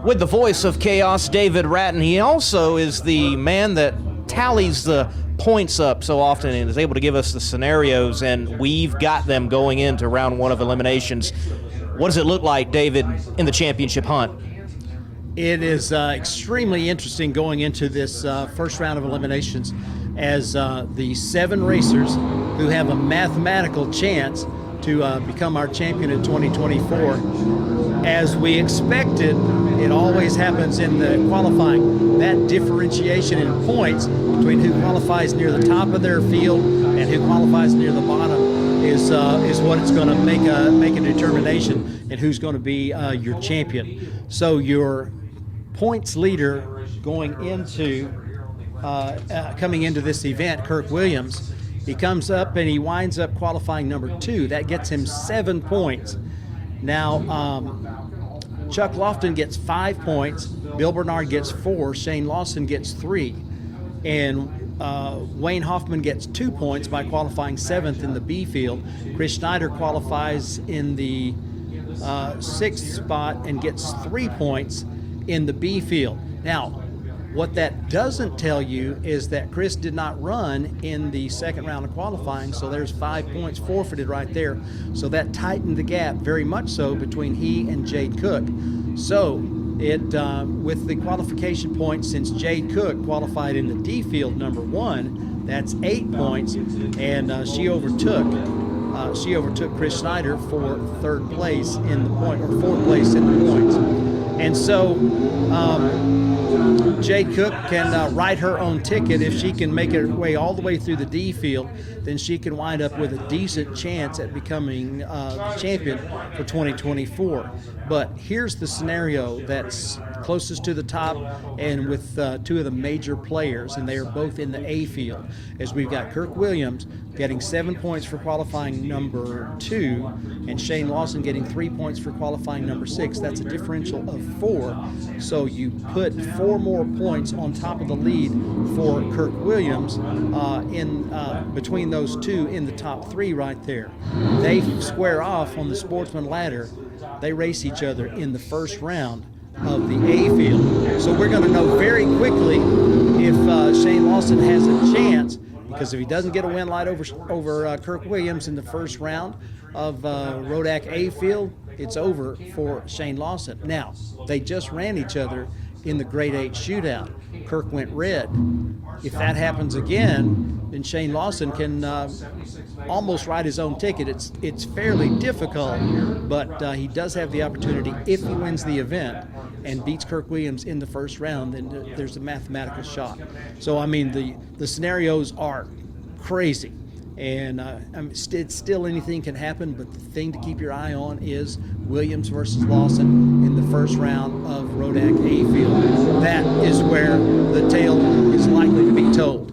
With the voice of chaos, David Ratton. He also is the man that tallies the points up so often and is able to give us the scenarios, and we've got them going into round one of eliminations. What does it look like, David, in the championship hunt? It is extremely interesting going into this first round of eliminations, as the 7 racers who have a mathematical chance to become our champion in 2024. As we expected, it always happens in the qualifying. That differentiation in points between who qualifies near the top of their field and who qualifies near the bottom is what it's going to make a determination in who's going to be your champion. So your points leader going into coming into this event, Kirk Williams, he comes up and he winds up qualifying number 2. That gets him 7 points. Now, Chuck Lofton gets 5 points, Bill Bernard gets 4, Shane Lawson gets 3, and Wayne Hoffman gets 2 points by qualifying 7th in the B field. Chris Schneider qualifies in the 6th spot and gets 3 points in the B field. Now, what that doesn't tell you is that Chris did not run in the second round of qualifying, so there's 5 points forfeited right there. So that tightened the gap very much so between he and Jade Cook. So it with the qualification points, since Jade Cook qualified in the D field number 1, that's 8 points, and she overtook Chris Snyder for 3rd place in the point, or 4th place in the points. And so Jade Cook can write her own ticket. If she can make her way all the way through the D field, then she can wind up with a decent chance at becoming the champion for 2024. But here's the scenario that's closest to the top and with 2 of the major players, and they are both in the A field, as we've got Kirk Williams getting 7 points for qualifying number 2, and Shane Lawson getting 3 points for qualifying number 6. That's a differential of 4. So you put 4 more points on top of the lead for Kirk Williams in between those 2 in the top 3 right there. They square off on the sportsman ladder. They race each other in the first round of the A field. So we're going to know very quickly if Shane Lawson has a chance, because if he doesn't get a win light over Kirk Williams in the first round of Rodak A field, it's over for Shane Lawson. Now, they just ran each other in the grade 8 shootout. Kirk went red. If that happens again, then Shane Lawson can almost write his own ticket. It's fairly difficult, but he does have the opportunity, if he wins the event and beats Kirk Williams in the first round, then there's a mathematical shot. So, I mean, the scenarios are crazy. And it's still anything can happen, but the thing to keep your eye on is Williams versus Lawson in the first round of Rodak A field. That is where the tale is likely to be told.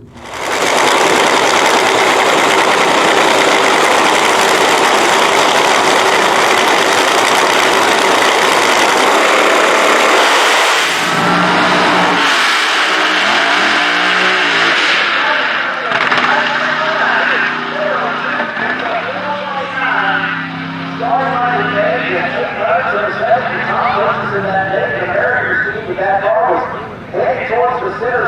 That car was heading towards the center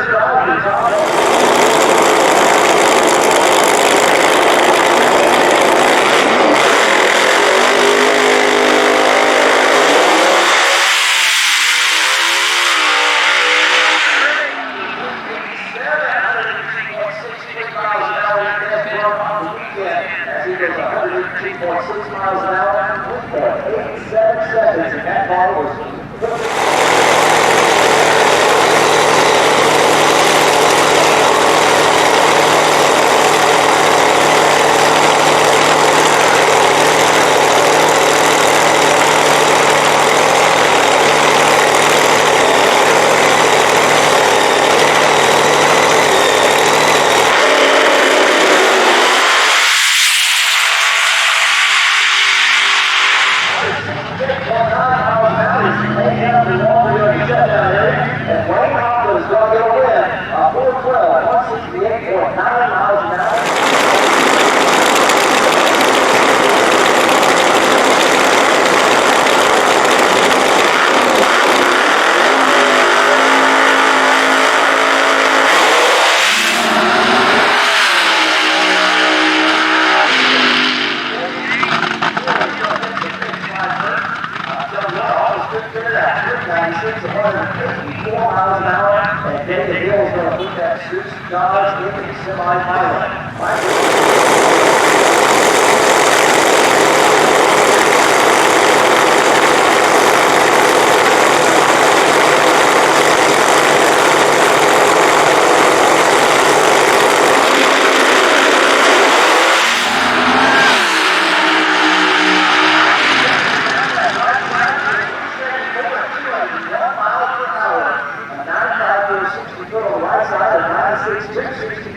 is going to put that Suits Dodge into the semifinal.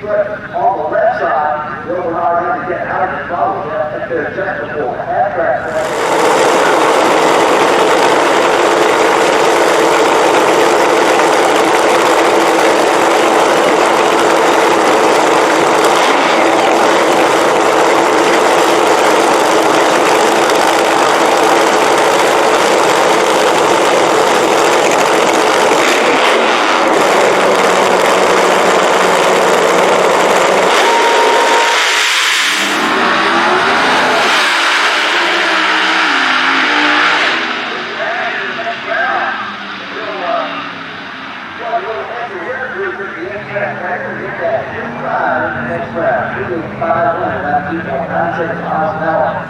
On the left side, Will Bernard had to get out of the trouble up there just before half-track. Next round, 500, about 2.96 miles an hour.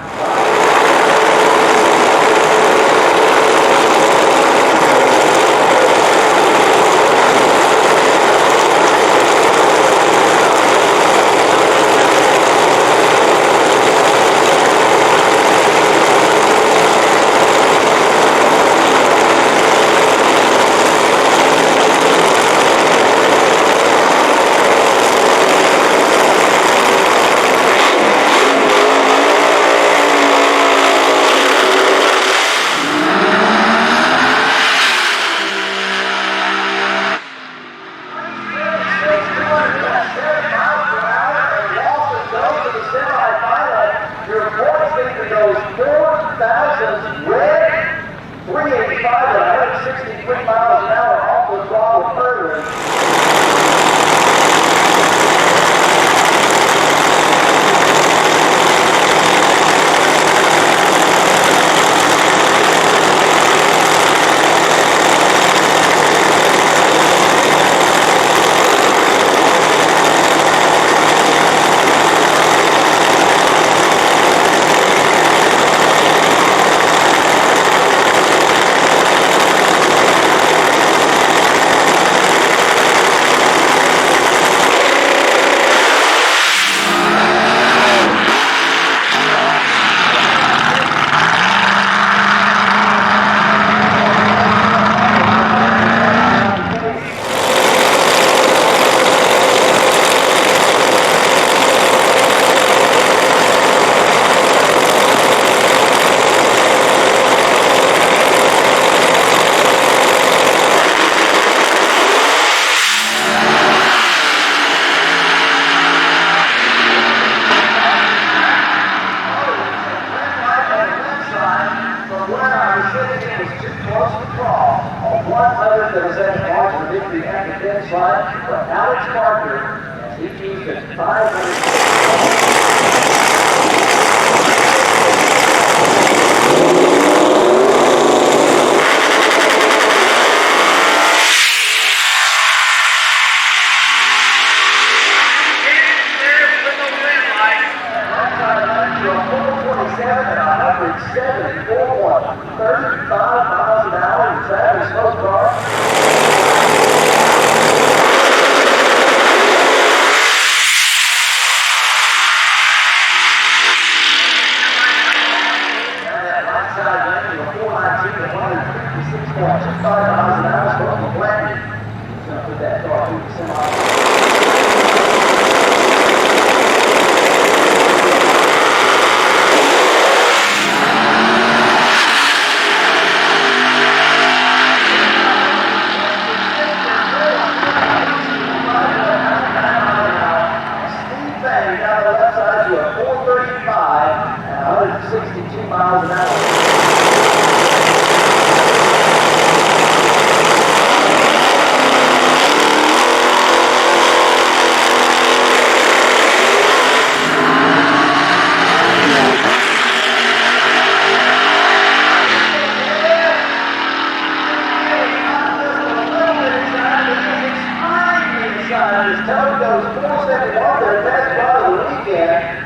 time, his toe goes 471, their best run of the weekend.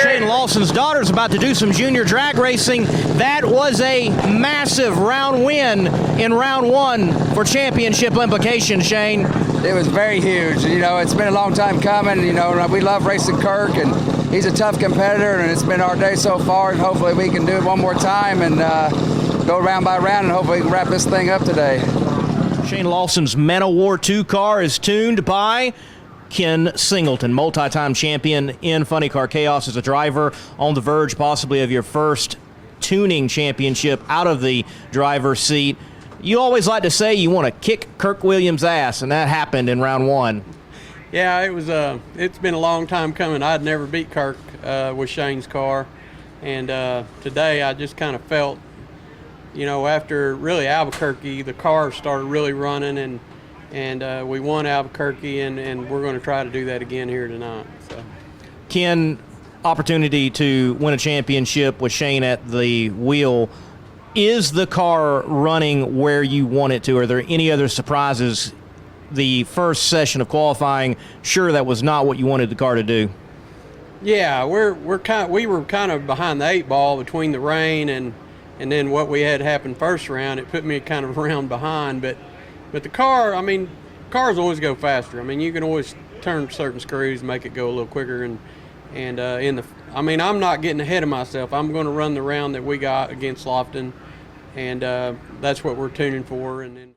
Shane Lawson's daughter's about to do some junior drag racing. That was a massive round win in round one for championship implications, Shane. It was very huge. You know, it's been a long time coming. You know, we love racing Kirk, and he's a tough competitor, and it's been our day so far, and hopefully we can do it one more time and go round by round, and hopefully we can wrap this thing up today. Shane Lawson's Man of War 2 car is tuned by Ken Singleton, multi-time champion in Funny Car Chaos as a driver, on the verge possibly of your first tuning championship out of the driver's seat. You always like to say you want to kick Kirk Williams' ass, and that happened in round one. Yeah, it was. It's been a long time coming. I'd never beat Kirk with Shane's car, and today I just kind of felt, you know, after really Albuquerque, the car started really running, and we won Albuquerque, and we're going to try to do that again here tonight. So, Ken, opportunity to win a championship with Shane at the wheel. Is the car running where you want it to? Are there any other surprises? The first session of qualifying, sure, that was not what you wanted the car to do. Yeah, we were kind of behind the eight ball between the rain and then what we had happen first round. It put me kind of around behind, but the car, I mean, cars always go faster. I mean, you can always turn certain screws and make it go a little quicker. I mean, I'm not getting ahead of myself. I'm going to run the round that we got against Lofton, and that's what we're tuning for. And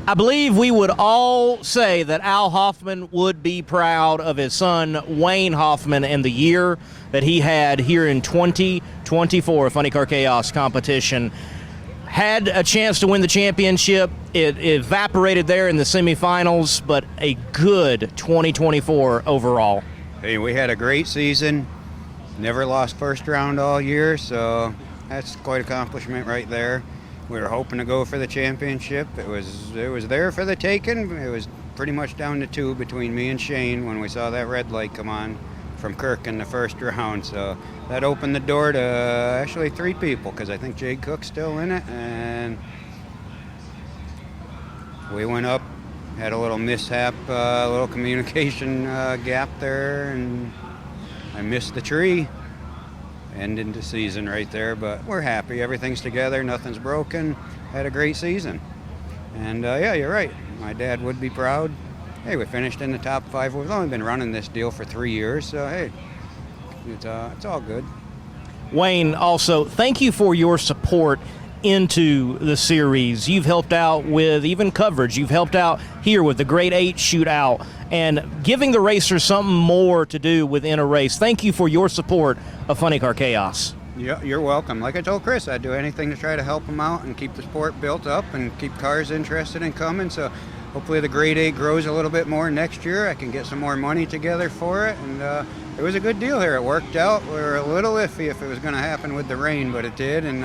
I believe we would all say that Al Hoffman would be proud of his son, Wayne Hoffman, and the year that he had here in 2024 Funny Car Chaos competition. Had a chance to win the championship. It evaporated there in the semifinals, but a good 2024 overall. Hey, we had a great season. Never lost first round all year, so that's quite an accomplishment right there. We were hoping to go for the championship. It was there for the taking. It was pretty much down to 2 between me and Shane when we saw that red light come on from Kirk in the first round. So that opened the door to actually 3 people, because I think Jade Cook's still in it. And we went up, had a little mishap, a little communication gap there, and I missed the tree. Ended the season right there, but we're happy. Everything's together, nothing's broken. Had a great season. And yeah, you're right. My dad would be proud. Hey, we finished in the top 5. We've only been running this deal for 3 years, so hey, it's all good. Wayne, also, thank you for your support into the series. You've helped out with even coverage. You've helped out here with the Grade 8 shootout and giving the racers something more to do within a race. Thank you for your support of Funny Car Chaos. Yeah, you're welcome. Like I told Chris, I'd do anything to try to help them out and keep the sport built up and keep cars interested in coming. So hopefully the Grade 8 grows a little bit more next year. I can get some more money together for it. And it was a good deal here. It worked out. We were a little iffy if it was going to happen with the rain, but it did. And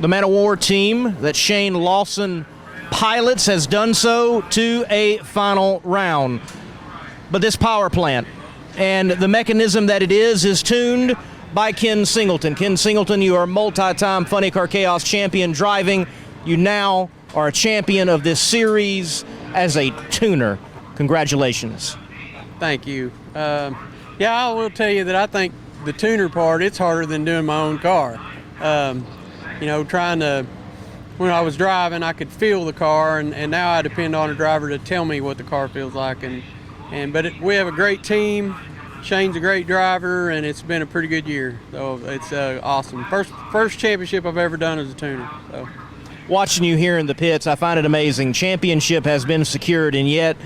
The Man of War team that Shane Lawson pilots has done so to a final round. But this power plant and the mechanism that it is tuned by Ken Singleton. Ken Singleton, you are a multi-time Funny Car Chaos champion driving. You now are a champion of this series as a tuner. Congratulations. Thank you. Yeah, I will tell you that I think the tuner part, it's harder than doing my own car. You know, when I was driving, I could feel the car, and now I depend on a driver to tell me what the car feels like. But we have a great team. Shane's a great driver, and it's been a pretty good year. So it's awesome. First championship I've ever done as a tuner. So. Watching you here in the pits, I find it amazing. Championship has been secured, and yet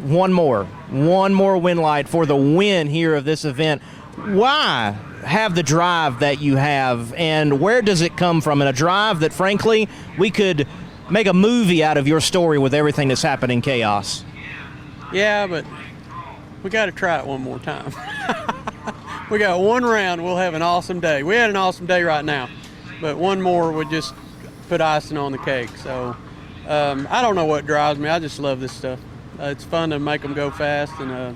one more win light for the win here of this event. Why have the drive that you have, and where does it come from? And a drive that, frankly, we could make a movie out of your story with everything that's happened in Chaos. Yeah, but we got to try it one more time. We got one round, we'll have an awesome day. We had an awesome day right now, but one more would just put icing on the cake. So I don't know what drives me. I just love this stuff. It's fun to make them go fast, and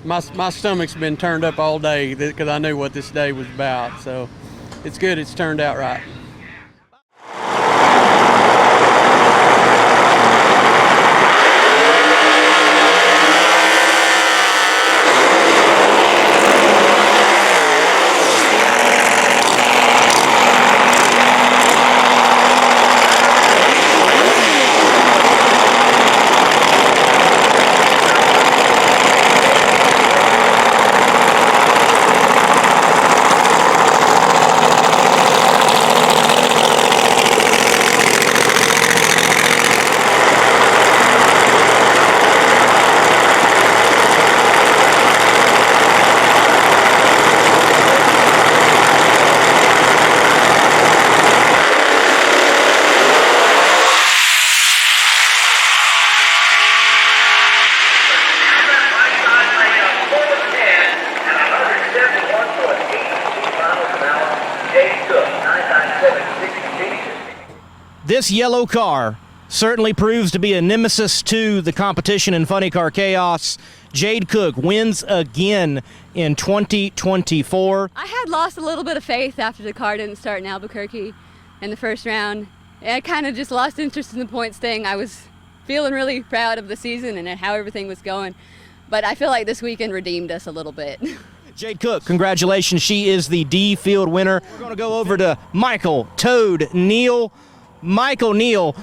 my stomach's been turned up all day because I knew what this day was about. So it's good it's turned out right. This yellow car certainly proves to be a nemesis to the competition in Funny Car Chaos. Jade Cook wins again in 2024. I had lost a little bit of faith after the car didn't start in Albuquerque in the first round. I kind of just lost interest in the points thing. I was feeling really proud of the season and how everything was going, but I feel like this weekend redeemed us a little bit. Jade Cook, congratulations. She is the D field winner. We're going to go over to Michael Toad Neal. Michael Neal,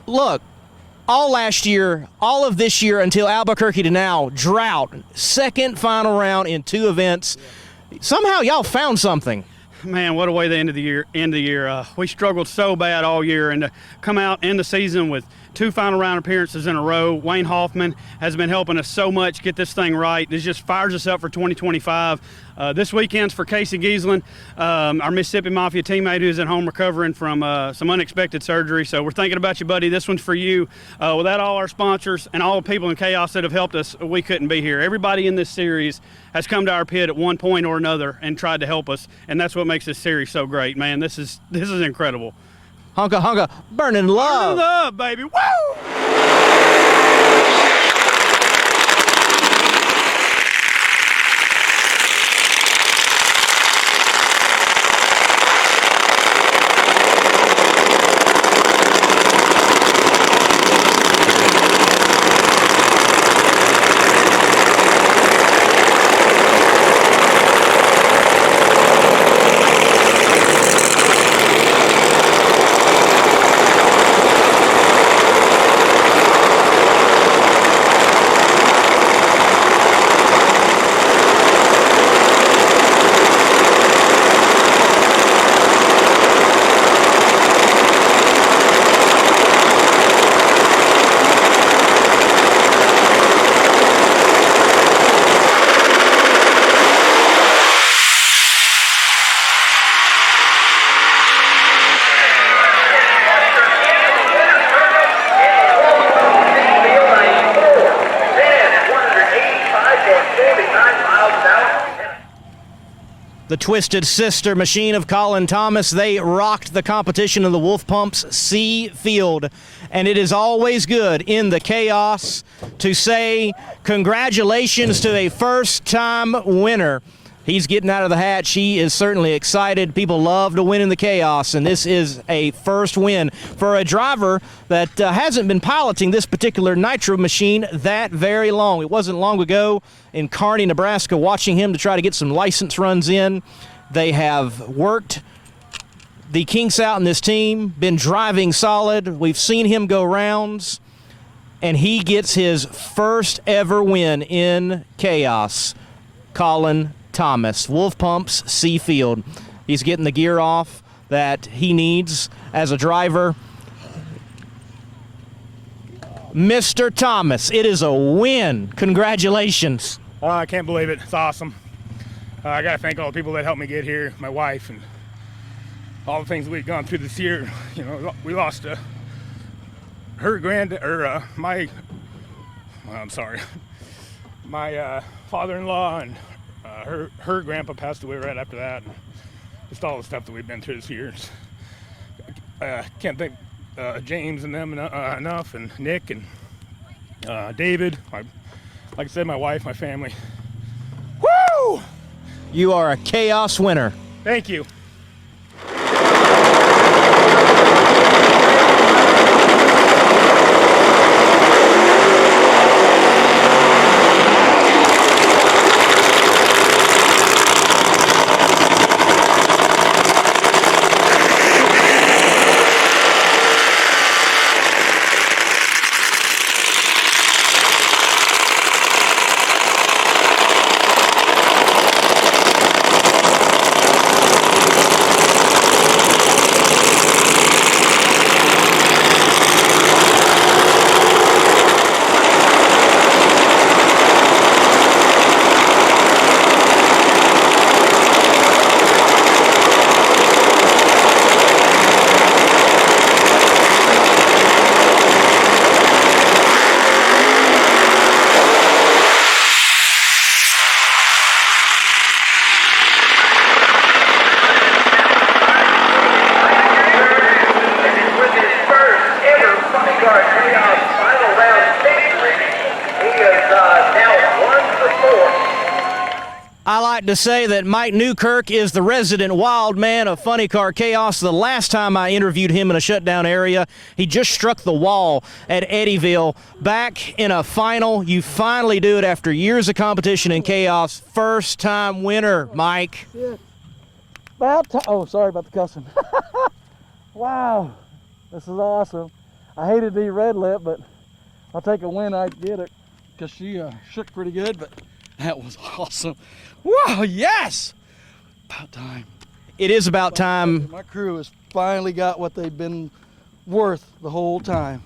look, all last year, all of this year until Albuquerque to now, drought, second final round in 2 events. Somehow y'all found something. Man, what a way to end the year. We struggled so bad all year, and to come out in the season with 2 final round appearances in a row. Wayne Hoffman has been helping us so much get this thing right. This just fires us up for 2025. This weekend's for Casey Giesland, our Mississippi Mafia teammate who's at home recovering from some unexpected surgery. So we're thinking about you, buddy. This one's for you. Without all our sponsors and all the people in Chaos that have helped us, we couldn't be here. Everybody in this series has come to our pit at one point or another and tried to help us, and that's what makes this series so great, man. This is incredible. Honka, honka, burning love. Burning love, baby. Woo! The Twisted Sister machine of Colin Thomas, they rocked the competition in the Wolf Pumps C field. And it is always good in the Chaos to say congratulations to a first-time winner. He's getting out of the hat. She is certainly excited. People love to win in the Chaos, and this is a first win for a driver that hasn't been piloting this particular nitro machine that very long. It wasn't long ago in Kearney, Nebraska, watching him to try to get some license runs in. They have worked the kinks out in this team, been driving solid. We've seen him go rounds, and he gets his first ever win in Chaos. Colin Thomas, Wolf Pumps, Seafield. He's getting the gear off that he needs as a driver. Mr. Thomas, it is a win. Congratulations. I can't believe it. It's awesome. I got to thank all the people that helped me get here, my wife, and all the things we've gone through this year. You know, we lost my father-in-law, and her grandpa passed away right after that. And just all the stuff that we've been through this year. Can't thank James and them enough, and Nick and David. Like I said, my wife, my family. Woo! You are a Chaos winner. Thank you. I like to say that Mike Newkirk is the resident wild man of Funny Car Chaos. The last time I interviewed him in a shutdown area, he just struck the wall at Eddyville. Back in a final, you finally do it after years of competition in Chaos. First time winner, Mike. Yeah. Oh, sorry about the cussing. Wow, this is awesome. I hated the red lip, but I'll take a win. I get it because she shook pretty good, but that was awesome. Wow, yes! About time. It is about time. My crew has finally got what they've been worth the whole time.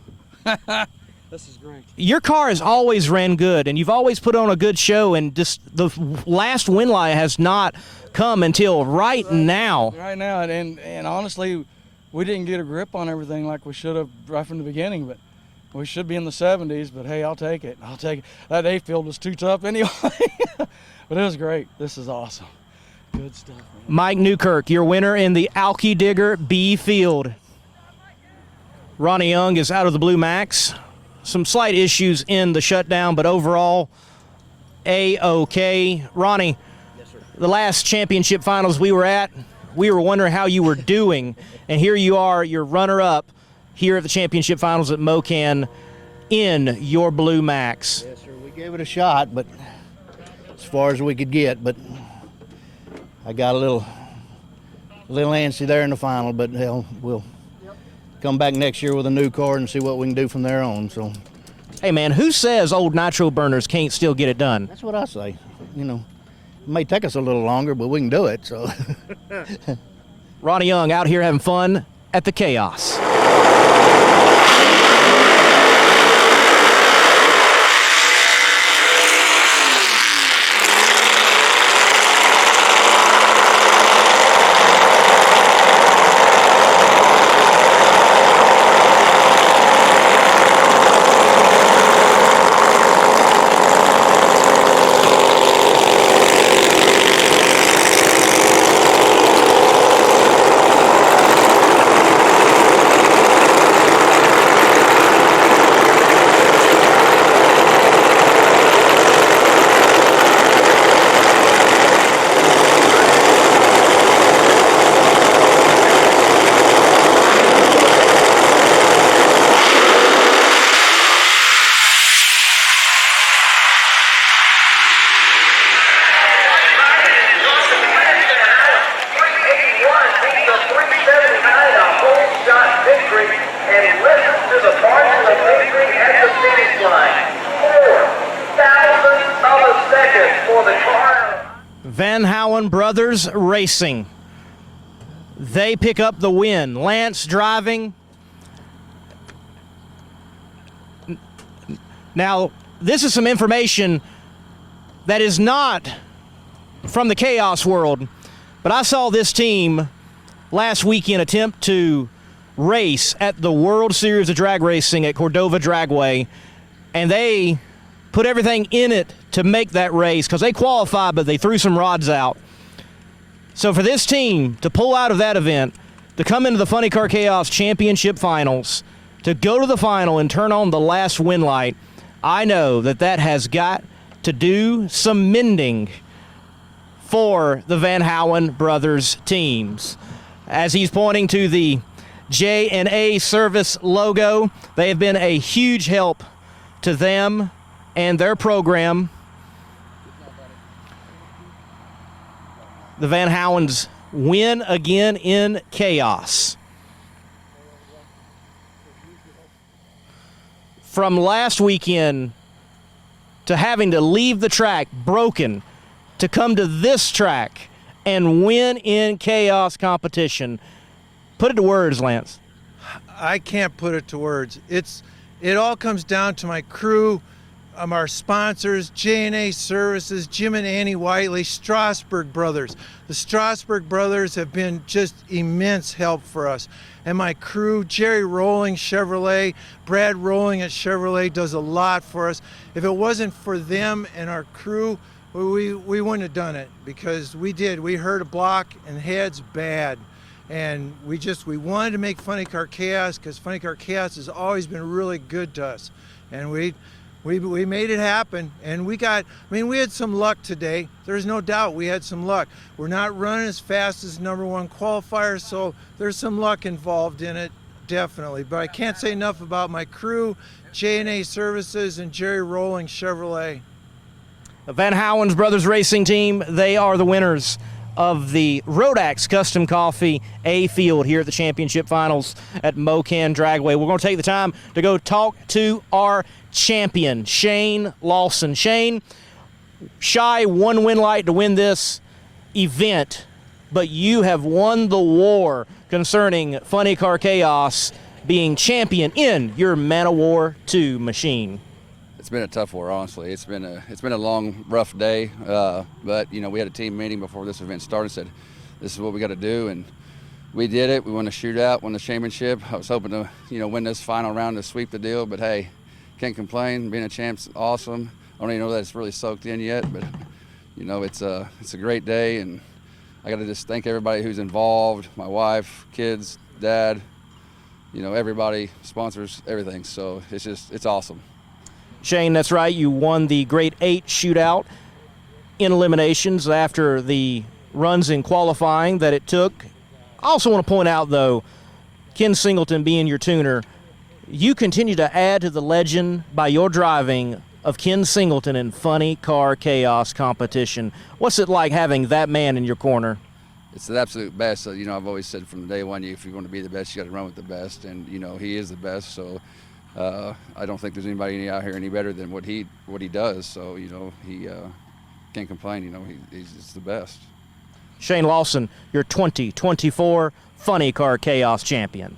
This is great. Your car has always ran good, and you've always put on a good show, and just the last win line has not come until right now. Right now, and honestly, we didn't get a grip on everything like we should have right from the beginning, but we should be in the 70s, but hey, I'll take it. I'll take it. That A field was too tough anyway. But it was great. This is awesome. Good stuff, man. Mike Newkirk, your winner in the Alki Digger B field. Ronnie Young is out of the Blue Max. Some slight issues in the shutdown, but overall, A-OK. Ronnie, yes, sir. The last championship finals we were at, we were wondering how you were doing, and here you are, you're runner-up here at the championship finals at Mo-Kan in your Blue Max. Yes, sir. We gave it a shot, but as far as we could get, but I got a little antsy there in the final, but hell, we'll come back next year with a new car and see what we can do from there on. So, hey man, who says old nitro burners can't still get it done? That's what I say. You know, it may take us a little longer, but we can do it. So, Ronnie Young out here having fun at the Chaos. Van Howen Brothers Racing. They pick up the win. Lance driving. Now, this is some information that is not from the chaos world, but I saw this team last weekend attempt to race at the World Series of Drag Racing at Cordova Dragway, and they put everything in it to make that race because they qualified, but they threw some rods out. So for this team to pull out of that event, to come into the Funny Car Chaos Championship Finals, to go to the final and turn on the last win light, I know that that has got to do some mending for the Van Howen Brothers teams. As he's pointing to the J&A Service logo, they have been a huge help to them and their program. The Van Howens win again in chaos. From last weekend to having to leave the track broken to come to this track and win in chaos competition. Put it to words, Lance. I can't put it to words. It all comes down to my crew, our sponsors, J&A Services, Jim and Annie Whiteley, Strasburg Brothers. The Strasburg Brothers have been just immense help for us. And my crew, Jerry Rolling Chevrolet, Brad Rolling at Chevrolet does a lot for us. If it wasn't for them and our crew, we wouldn't have done it, because we heard a block and heads bad. And we wanted to make Funny Car Chaos because Funny Car Chaos has always been really good to us. And we made it happen, and we had some luck today. There's no doubt we had some luck. We're not running as fast as #1 qualifier, so there's some luck involved in it, definitely. But I can't say enough about my crew, J&A Services and Jerry Rolling Chevrolet. The Van Howens Brothers Racing Team, they are the winners of the Rodax Custom Coffee A Field here at the championship finals at Mo-Kan Dragway. We're going to take the time to go talk to our champion, Shane Lawson. Shane, shy one win light to win this event, but you have won the war concerning Funny Car Chaos being champion in your Man of War 2 machine. It's been a tough war, honestly. It's been a long, rough day, but we had a team meeting before this event started. Said this is what we got to do, and we did it. We won the shootout, won the championship. I was hoping to win this final round to sweep the deal, but hey, can't complain. Being a champ's awesome. I don't even know that it's really soaked in yet, but it's a great day, and I got to just thank everybody who's involved: my wife, kids, dad, everybody, sponsors, everything. So it's awesome. Shane, that's right. You won the Grade 8 shootout in eliminations after the runs in qualifying that it took. I also want to point out, though, Ken Singleton being your tuner, you continue to add to the legend by your driving of Ken Singleton in Funny Car Chaos competition. What's it like having that man in your corner? It's the absolute best. So, I've always said from day one, if you want to be the best, you got to run with the best, and he is the best. So I don't think there's anybody out here any better than what he does. So he can't complain. He's just the best. Shane Lawson, your 2024 Funny Car Chaos champion.